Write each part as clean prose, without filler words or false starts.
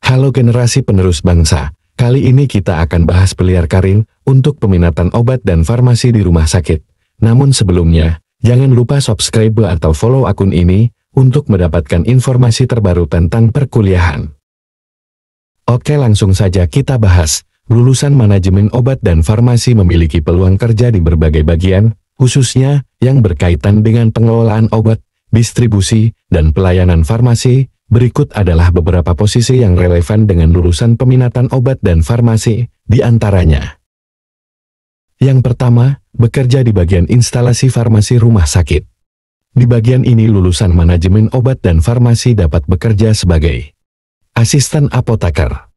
Halo generasi penerus bangsa, kali ini kita akan bahas Peliar Karin untuk peminatan obat dan farmasi di rumah sakit. Namun sebelumnya, jangan lupa subscribe atau follow akun ini untuk mendapatkan informasi terbaru tentang perkuliahan. Oke, langsung saja kita bahas. Lulusan manajemen obat dan farmasi memiliki peluang kerja di berbagai bagian, khususnya yang berkaitan dengan pengelolaan obat, distribusi, dan pelayanan farmasi. Berikut adalah beberapa posisi yang relevan dengan lulusan peminatan obat dan farmasi, di antaranya. Yang pertama, bekerja di bagian instalasi farmasi rumah sakit. Di bagian ini lulusan manajemen obat dan farmasi dapat bekerja sebagai asisten apoteker,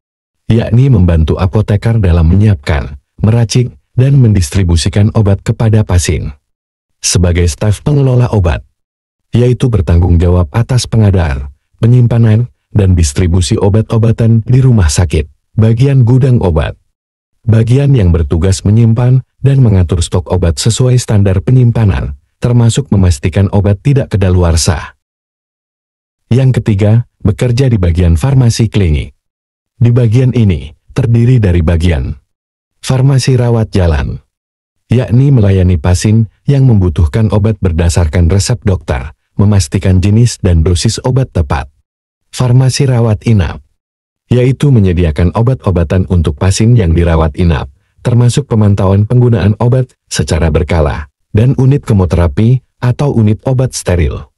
yakni membantu apoteker dalam menyiapkan, meracik, dan mendistribusikan obat kepada pasien. Sebagai staf pengelola obat, yaitu bertanggung jawab atas pengadaan, penyimpanan, dan distribusi obat-obatan di rumah sakit. Bagian gudang obat, bagian yang bertugas menyimpan dan mengatur stok obat sesuai standar penyimpanan, termasuk memastikan obat tidak kedaluarsa. Yang ketiga, bekerja di bagian farmasi klinik. Di bagian ini, terdiri dari bagian farmasi rawat jalan, yakni melayani pasien yang membutuhkan obat berdasarkan resep dokter, memastikan jenis dan dosis obat tepat. Farmasi rawat inap, yaitu menyediakan obat-obatan untuk pasien yang dirawat inap, termasuk pemantauan penggunaan obat secara berkala, dan unit kemoterapi atau unit obat steril,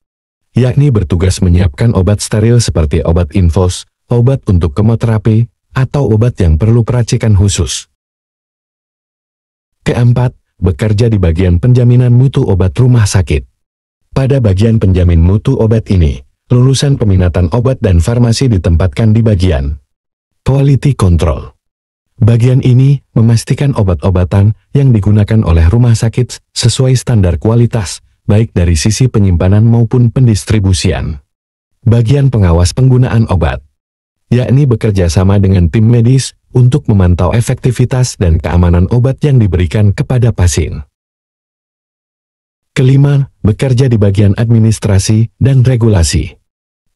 yakni bertugas menyiapkan obat steril seperti obat infus, obat untuk kemoterapi, atau obat yang perlu peracikan khusus. Keempat, bekerja di bagian penjaminan mutu obat rumah sakit. Pada bagian penjamin mutu obat ini, lulusan peminatan obat dan farmasi ditempatkan di bagian quality control. Bagian ini memastikan obat-obatan yang digunakan oleh rumah sakit sesuai standar kualitas, baik dari sisi penyimpanan maupun pendistribusian. Bagian pengawas penggunaan obat, yakni bekerja sama dengan tim medis untuk memantau efektivitas dan keamanan obat yang diberikan kepada pasien. Kelima, bekerja di bagian administrasi dan regulasi.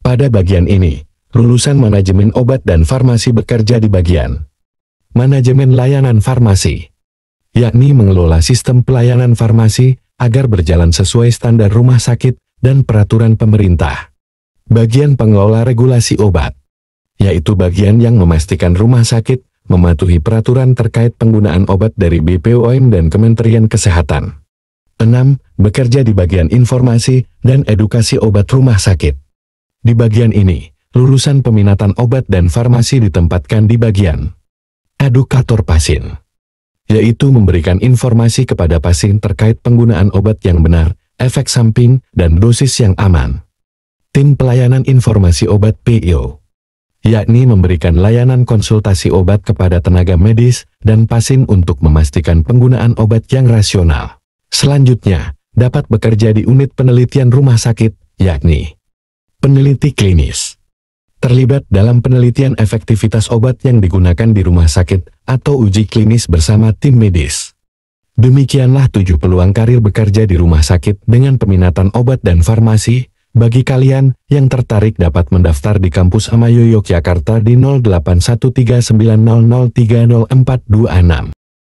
Pada bagian ini, lulusan manajemen obat dan farmasi bekerja di bagian manajemen layanan farmasi, yakni mengelola sistem pelayanan farmasi agar berjalan sesuai standar rumah sakit dan peraturan pemerintah. Bagian pengelola regulasi obat, yaitu bagian yang memastikan rumah sakit mematuhi peraturan terkait penggunaan obat dari BPOM dan Kementerian Kesehatan. 6. Bekerja di bagian informasi dan edukasi obat rumah sakit. Di bagian ini, lulusan peminatan obat dan farmasi ditempatkan di bagian edukator pasien, yaitu memberikan informasi kepada pasien terkait penggunaan obat yang benar, efek samping, dan dosis yang aman. Tim pelayanan informasi obat PIO, yakni memberikan layanan konsultasi obat kepada tenaga medis dan pasien untuk memastikan penggunaan obat yang rasional. Selanjutnya, dapat bekerja di unit penelitian rumah sakit, yakni peneliti klinis, terlibat dalam penelitian efektivitas obat yang digunakan di rumah sakit atau uji klinis bersama tim medis. Demikianlah 7 peluang karir bekerja di rumah sakit dengan peminatan obat dan farmasi. Bagi kalian yang tertarik dapat mendaftar di Kampus Amayo Yogyakarta di 081390030426.